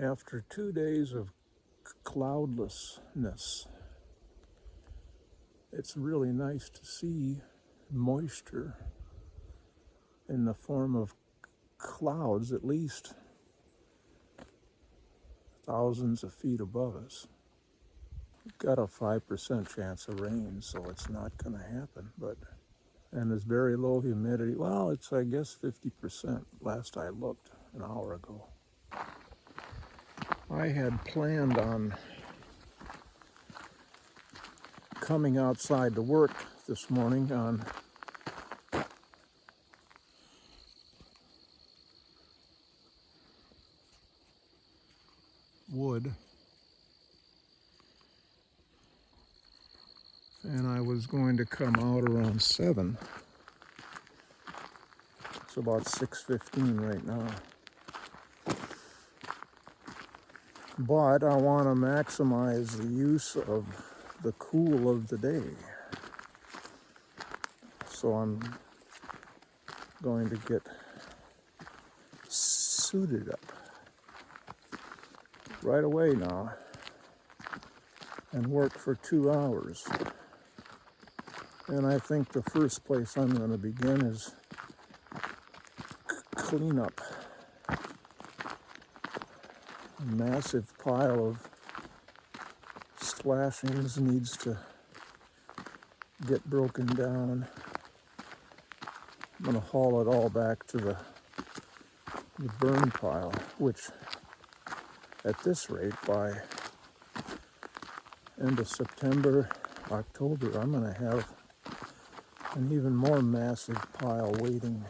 After 2 days of cloudlessness, it's really nice to see moisture in the form of clouds, at least thousands of feet above us. We've got a 5% chance of rain, so it's not going to happen. And there's very low humidity. Well, it's, I guess, 50% last I looked an hour ago. I had planned on coming outside to work this morning on wood, and I was going to come out around 7. It's about 6:15 right now. But I want to maximize the use of the cool of the day. So I'm going to get suited up right away now and work for 2 hours. And I think the first place I'm going to begin is clean up a massive pile of slashings needs to get broken down. I'm going to haul it all back to the burn pile, which at this rate, by end of September, October, I'm going to have an even more massive pile waiting.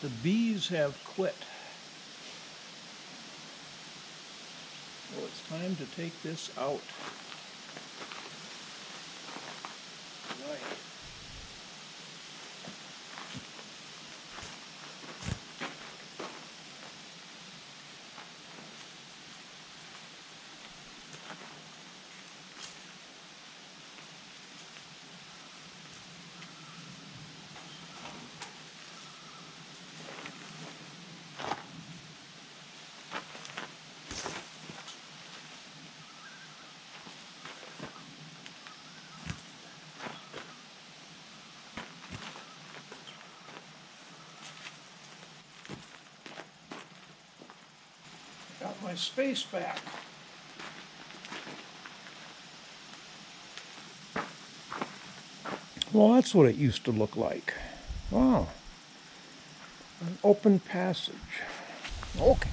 The bees have quit. Well, it's time to take this out. Right. want my space back. Well, that's what it used to look like. Wow. An open passage. Okay.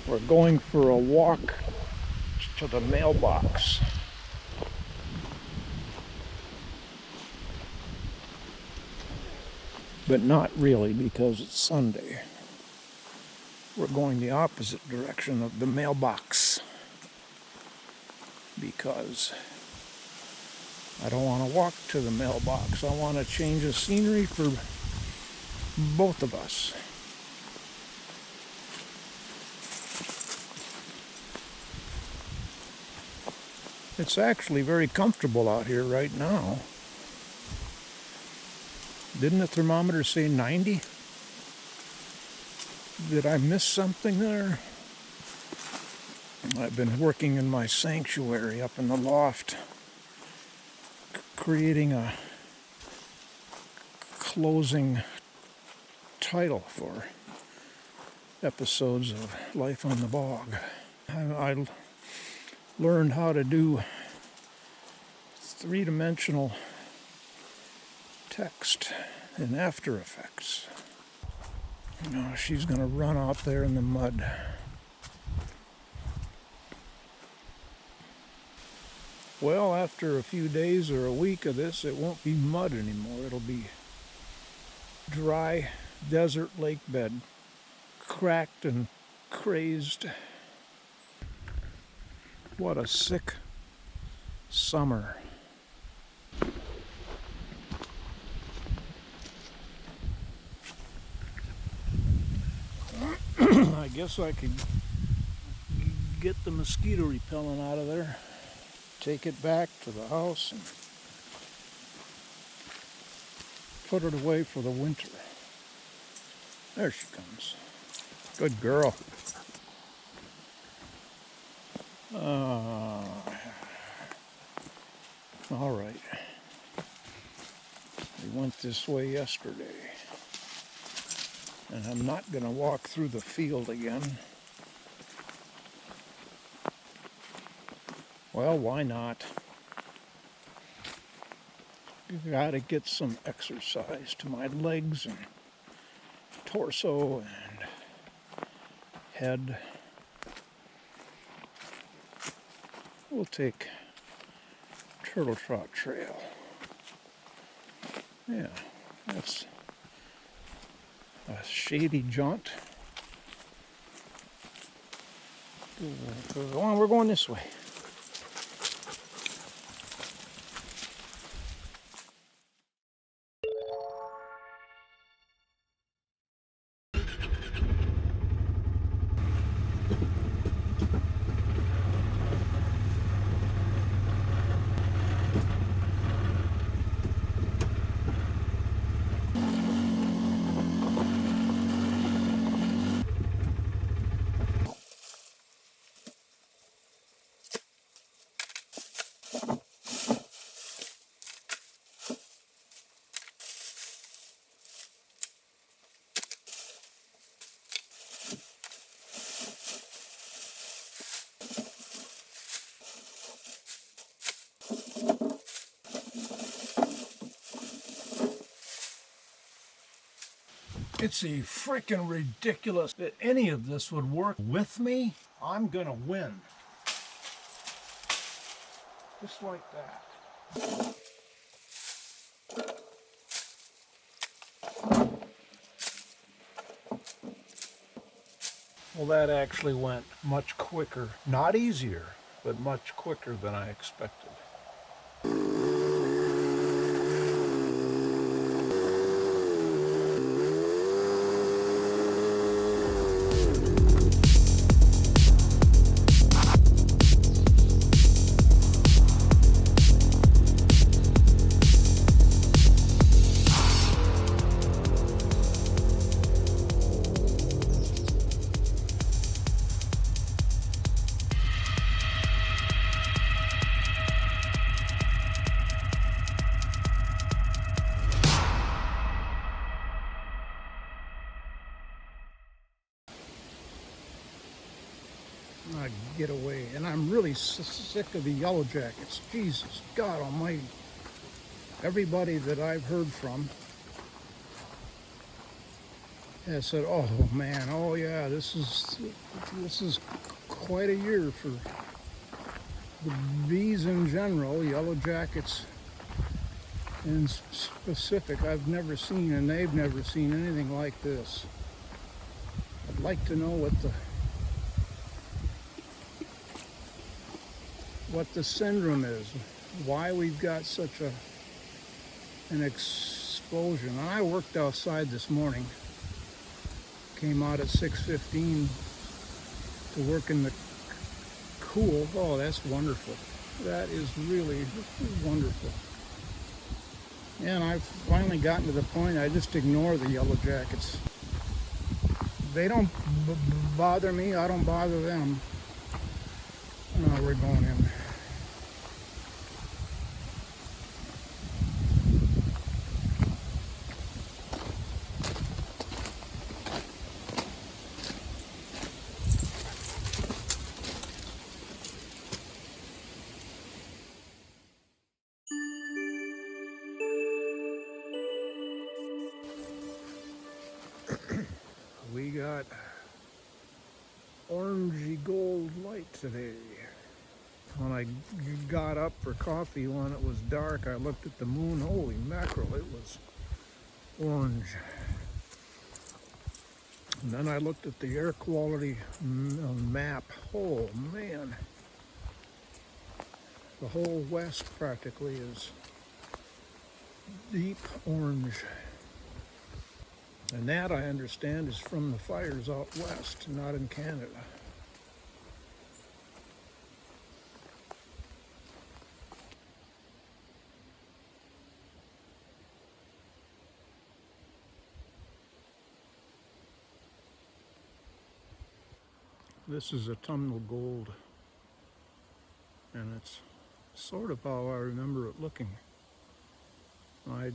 We're going for a walk to the mailbox. But not really, because it's Sunday. We're going the opposite direction of the mailbox because I don't want to walk to the mailbox. I want to change the scenery for both of us. It's actually very comfortable out here right now. Didn't the thermometer say 90? Did I miss something there? I've been working in my sanctuary up in the loft, creating a closing title for episodes of Life on the Bog. I learned how to do three-dimensional text in After Effects. No, she's gonna run out there in the mud. Well, after a few days or a week of this, it won't be mud anymore. It'll be dry desert lake bed, cracked and crazed. What a sick summer. I guess I could get the mosquito repellent out of there, take it back to the house, and put it away for the winter. There she comes. Good girl. All right. We went this way yesterday. And I'm not going to walk through the field again. Well, why not? You got to get some exercise to my legs and torso and head. We'll take Turtle Trot Trail. Yeah, that's a shady jaunt. Go on, we're going this way. It's a freaking ridiculous that any of this would work with me. I'm gonna win. Just like that. Well, that actually went much quicker. Not easier, but much quicker than I expected. get away. And I'm really sick of the yellow jackets. Jesus, God almighty. Everybody that I've heard from has said, oh man, oh yeah, this is quite a year for the bees in general, yellow jackets in specific. I've never seen, and they've never seen anything like this. I'd like to know what the syndrome is, why we've got such an explosion. And I worked outside this morning, came out at 6:15 to work in the cool. Oh, that's wonderful. That is really wonderful. And I've finally gotten to the point I just ignore the yellow jackets. They don't bother me, I don't bother them. No, we're going in. We got orangey gold light today. When I got up for coffee when it was dark, I looked at the moon. Holy mackerel, it was orange. And then I looked at the air quality map. Oh man, the whole west practically is deep orange. And that, I understand, is from the fires out west, not in Canada. This is autumnal gold, and it's sort of how I remember it looking. I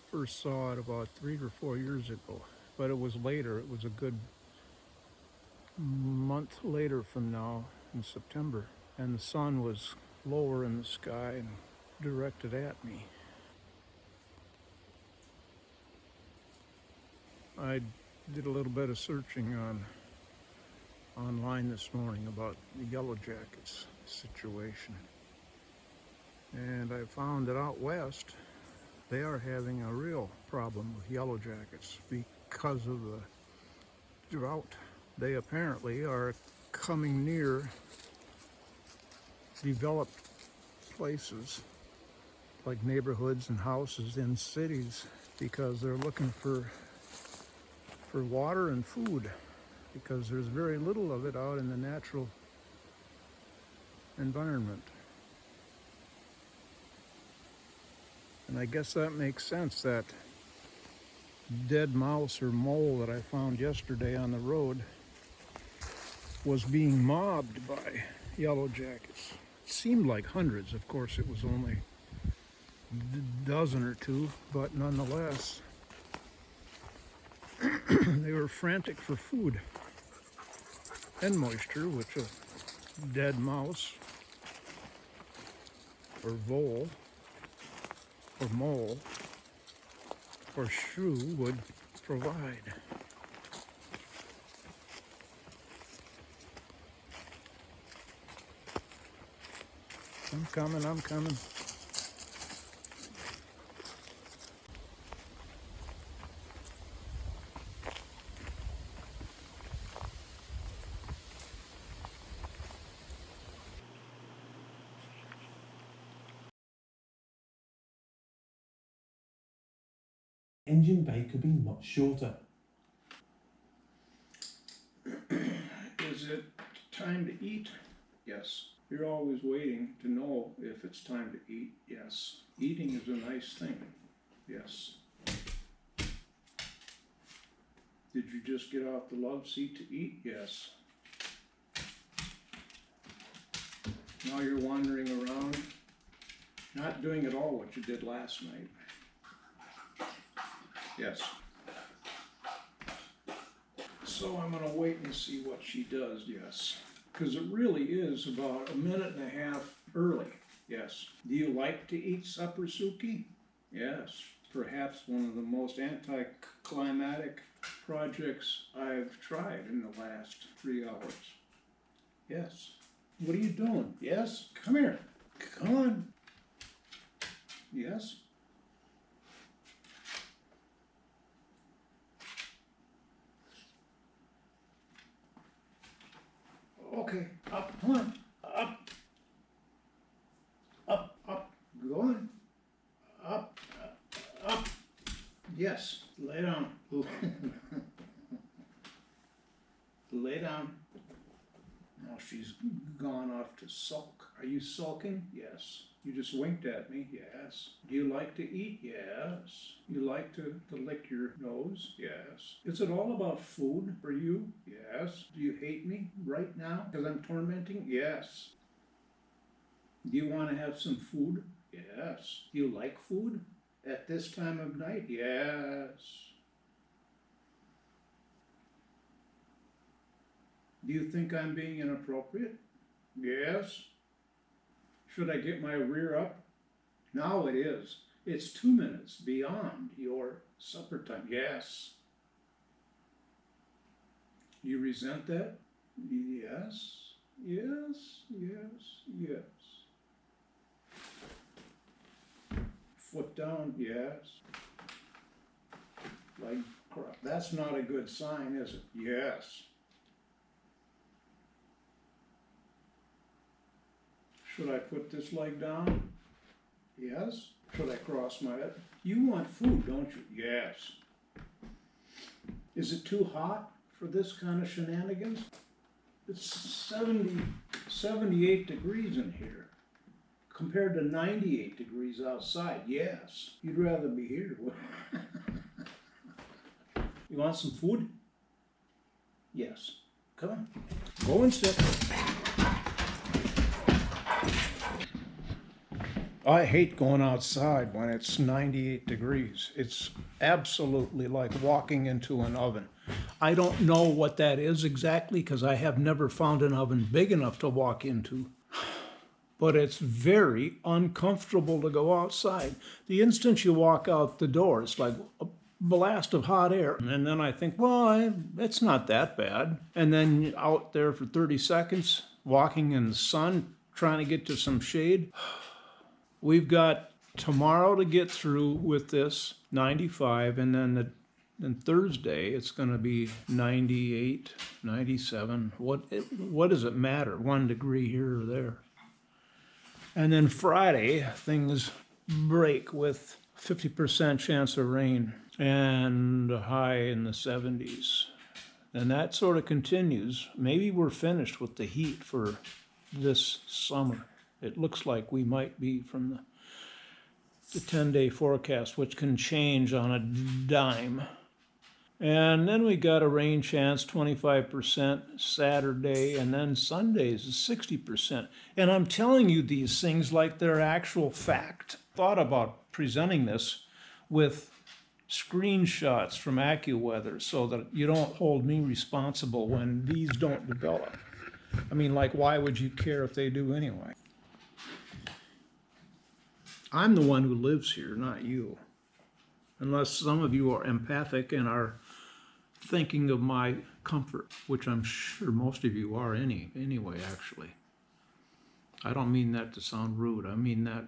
first saw it about 3 or 4 years ago, but it was later. It was a good month later from now, in September, and the sun was lower in the sky and directed at me. I did a little bit of searching online this morning about the yellow jackets situation, and I found that out west they are having a real problem with yellow jackets because of the drought. They apparently are coming near developed places like neighborhoods and houses in cities because they're looking for water and food, because there's very little of it out in the natural environment. And I guess that makes sense. That dead mouse or mole that I found yesterday on the road was being mobbed by yellow jackets. It seemed like hundreds. Of course, it was only a dozen or two, but nonetheless, they were frantic for food and moisture, which a dead mouse or vole or mole or shrew would provide. I'm coming. Engine bay could be much shorter. Is it time to eat? Yes. You're always waiting to know if it's time to eat. Yes. Eating is a nice thing. Yes. Did you just get off the love seat to eat? Yes. Now you're wandering around, not doing at all what you did last night. Yes. So I'm going to wait and see what she does. Yes. because it really is about a minute and a half early. Yes. Do you like to eat supper, Suki? Yes. Perhaps one of the most anticlimactic projects I've tried in the last 3 hours. Yes. What are you doing? Yes? Come here. Come on. Yes? Okay. Up. Come on. Up. Up. Up. Go on. Up. Up. Yes. Lay down. Lay down. Now she's gone off to sulk. Are you sulking? Yes. You just winked at me? Yes. Do you like to eat? Yes. You like to lick your nose? Yes. Is it all about food for you? Yes. Do you hate me right now because I'm tormenting? Yes. Do you want to have some food? Yes. Do you like food at this time of night? Yes. Do you think I'm being inappropriate? Yes. Should I get my rear up? Now it is. It's 2 minutes beyond your supper time. Yes. You resent that? Yes. Yes. Yes. Yes. Foot down? Yes. Leg cross. That's not a good sign, is it? Yes. Should I put this leg down? Yes. Should I cross my head? You want food, don't you? Yes. Is it too hot for this kind of shenanigans? It's 78 degrees in here compared to 98 degrees outside. Yes. You'd rather be here. You want some food? Yes. Come on. Go and sit. I hate going outside when it's 98 degrees. It's absolutely like walking into an oven. I don't know what that is exactly because I have never found an oven big enough to walk into. But it's very uncomfortable to go outside. The instant you walk out the door, it's like a blast of hot air. And then I think, well, it's not that bad. And then out there for 30 seconds, walking in the sun, trying to get to some shade. We've got tomorrow to get through with this, 95, and then Thursday it's going to be 98, 97. What does it matter? 1 degree here or there. And then Friday, things break with 50% chance of rain and a high in the 70s. And that sort of continues. Maybe we're finished with the heat for this summer. It looks like we might be from the 10-day forecast, which can change on a dime. And then we got a rain chance, 25% Saturday, and then Sundays is 60%. And I'm telling you these things like they're actual fact. Thought about presenting this with screenshots from AccuWeather so that you don't hold me responsible when these don't develop. I mean, like, why would you care if they do anyway? I'm the one who lives here, not you. Unless some of you are empathic and are thinking of my comfort, which I'm sure most of you are anyway, actually. I don't mean that to sound rude. I mean that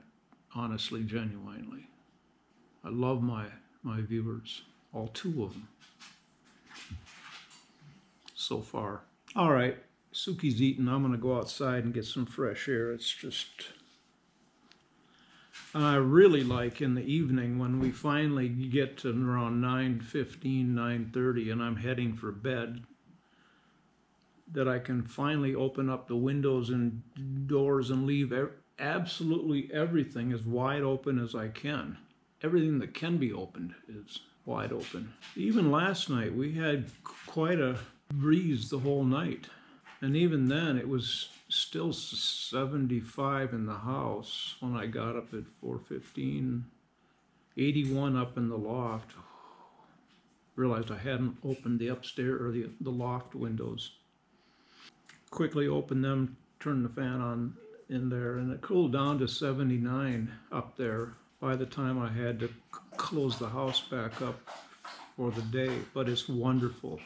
honestly, genuinely. I love my viewers, all 2 of them so far. All right, Suki's eating. I'm going to go outside and get some fresh air. It's just... I really like in the evening when we finally get to around 9:15, 9:30 and I'm heading for bed, that I can finally open up the windows and doors and leave absolutely everything as wide open as I can. Everything that can be opened is wide open. Even last night we had quite a breeze the whole night. And even then it was still 75 in the house when I got up at 4:15, 81 up in the loft. Realized I hadn't opened the upstairs or the loft windows. quickly opened them, turned the fan on in there, and it cooled down to 79 up there by the time I had to close the house back up for the day. But it's wonderful.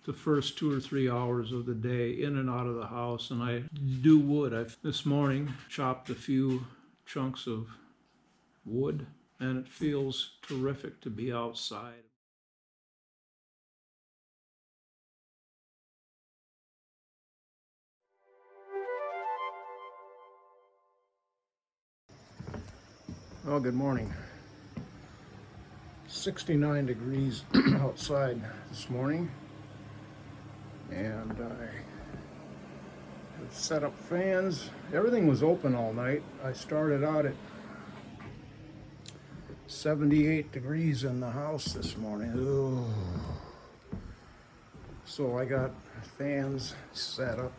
The first 2 or 3 hours of the day in and out of the house, and I do wood. This morning chopped a few chunks of wood, and it feels terrific to be outside. Well, good morning. 69 degrees outside this morning, and I have set up fans. Everything was open all night. I started out at 78 degrees in the house this morning. Ooh. So I got fans set up,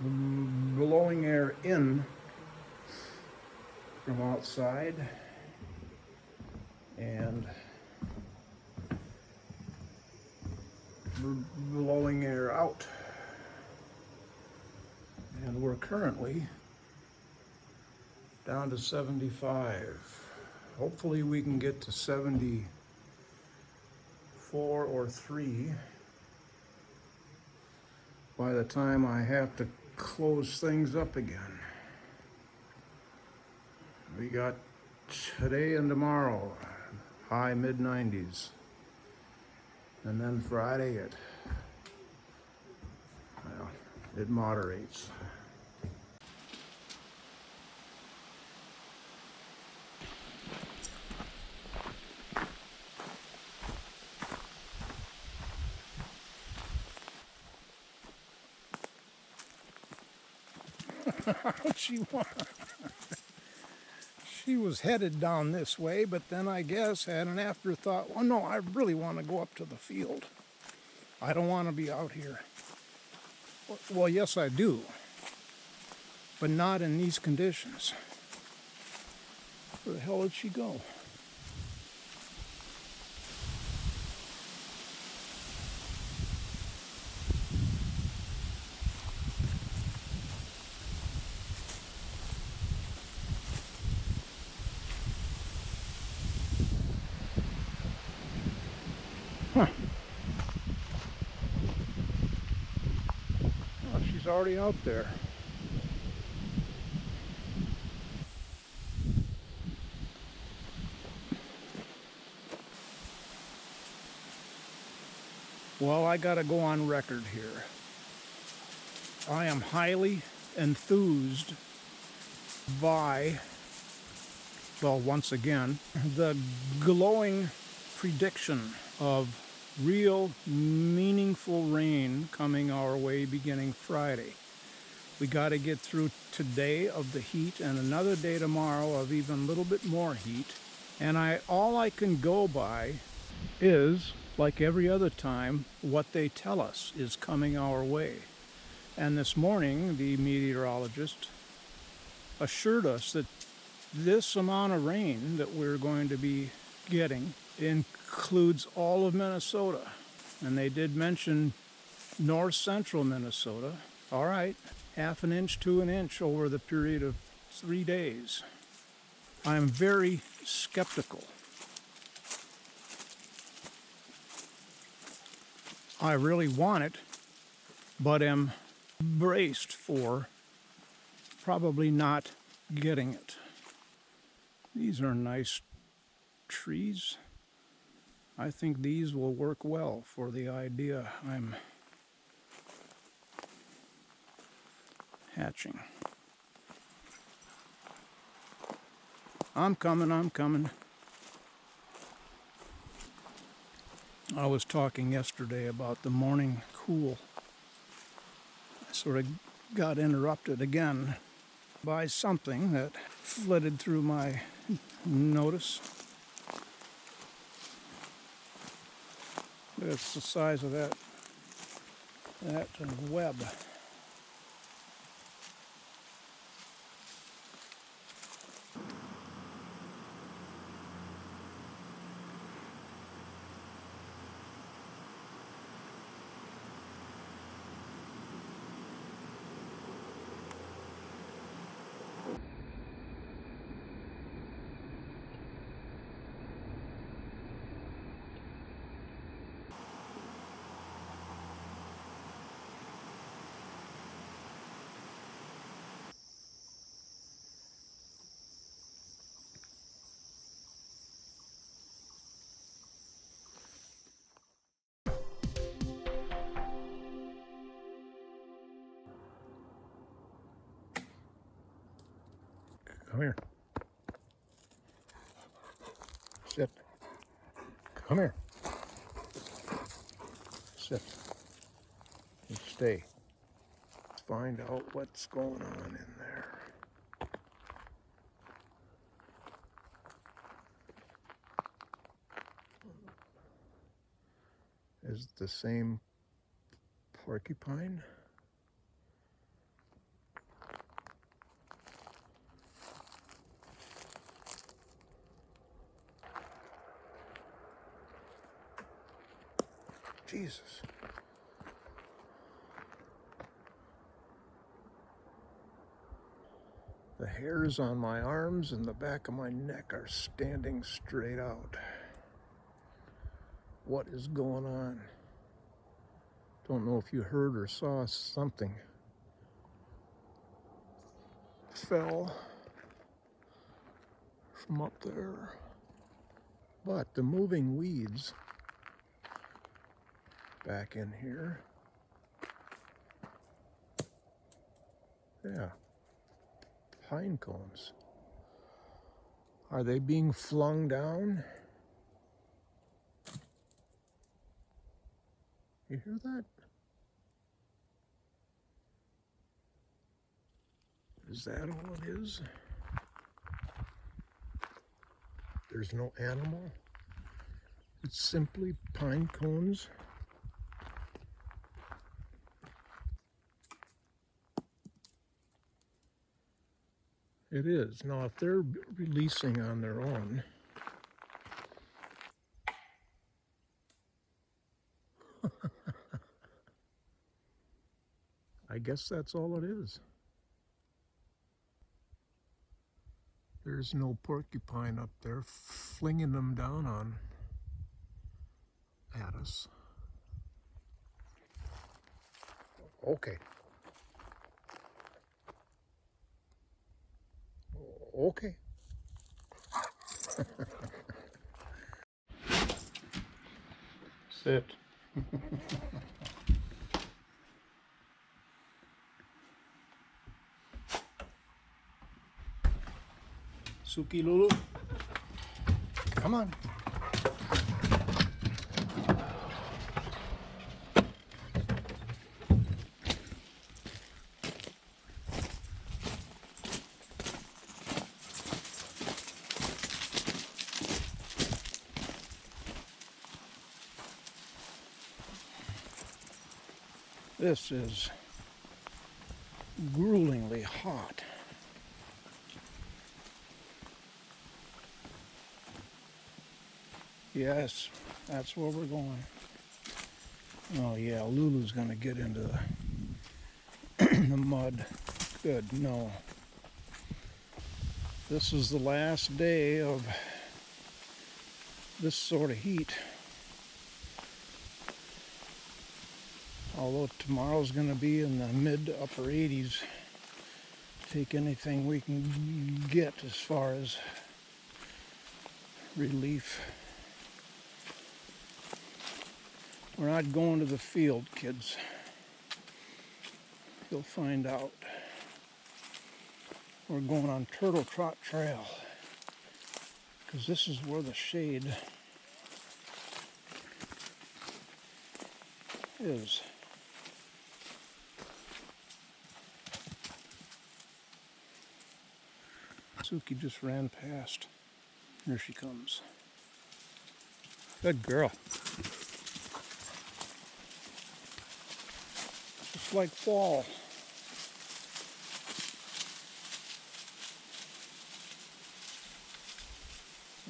blowing air in from outside and blowing air out. And we're currently down to 75. Hopefully we can get to 74 or 3 by the time I have to close things up again. We got today and tomorrow, high mid-90s. And then Friday it moderates. She was headed down this way, but then I guess had an afterthought, well, no, I really want to go up to the field. I don't want to be out here. Well, yes, I do, but not in these conditions. Where the hell did she go? Huh. Oh, she's already out there. Well, I gotta go on record here. I am highly enthused by, well, once again, the glowing prediction of real meaningful rain coming our way beginning Friday. We got to get through today of the heat and another day tomorrow of even a little bit more heat. And all I can go by is, like every other time, what they tell us is coming our way. And this morning, the meteorologist assured us that this amount of rain that we're going to be getting includes all of Minnesota. And they did mention north central Minnesota. All right, half an inch to an inch over the period of 3 days. I'm very skeptical. I really want it, but am braced for probably not getting it. These are nice trees. I think these will work well for the idea I'm hatching. I'm coming. I was talking yesterday about the morning cool. I sort of got interrupted again by something that flitted through my notice. It's the size of that web. Come here. Sit. Come here. Sit. You stay. Let's find out what's going on in there. Is it the same porcupine? Jesus. The hairs on my arms and the back of my neck are standing straight out. What is going on? Don't know if you heard or saw something fell from up there. But the moving weeds back in here, yeah, pine cones. Are they being flung down? You hear that? Is that all it is? There's no animal? It's simply pine cones? It is. Now, if they're releasing on their own, I guess that's all it is. There's no porcupine up there flinging them down at us. Okay. Okay. Sit. Suki Lulu, come on. This is gruelingly hot. Yes, that's where we're going. Oh yeah, Lulu's gonna get into the mud. Good, no. This is the last day of this sort of heat. Although tomorrow's gonna be in the mid to upper 80s. Take anything we can get as far as relief. We're not going to the field, kids. You'll find out. We're going on Turtle Trot Trail, because this is where the shade is. Suki just ran past. Here she comes. Good girl. Just like fall.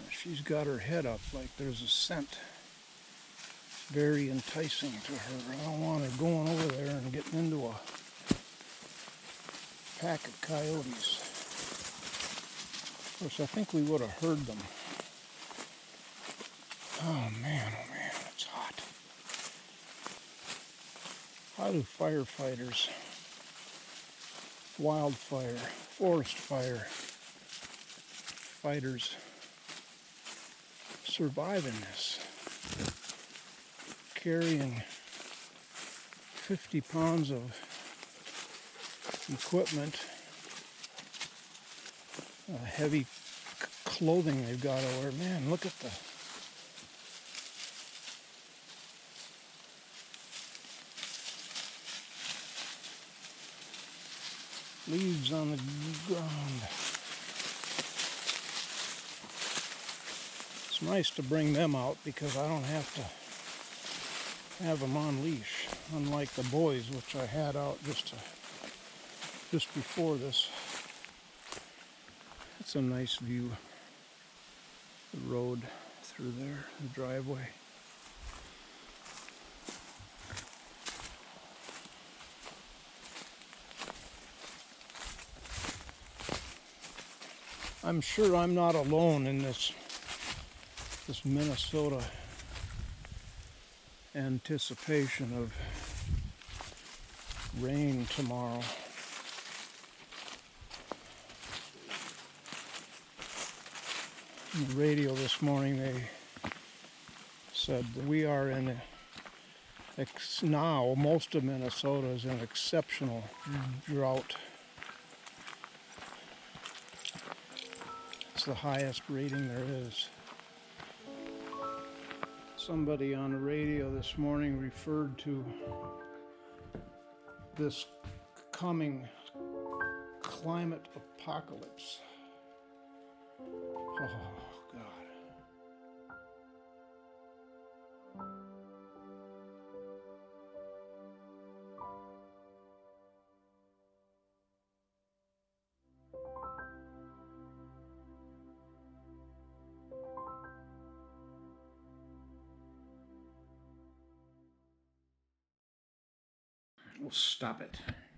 She's got her head up like there's a scent. Very enticing to her. I don't want her going over there and getting into a pack of coyotes. Of course, I think we would have heard them. Oh man, it's hot. How do firefighters, wildfire, forest fire fighters survive in this? Carrying 50 pounds of equipment heavy clothing they've got to wear. Man, look at the leaves on the ground. It's nice to bring them out because I don't have to have them on leash, unlike the boys, which I had out just before this. It's a nice view. The road through there, the driveway. I'm sure I'm not alone in this Minnesota anticipation of rain tomorrow. On the radio this morning they said that we are in now most of Minnesota is in exceptional drought. It's the highest rating there is. Somebody on the radio this morning referred to this coming climate apocalypse. Oh, God. We'll stop it.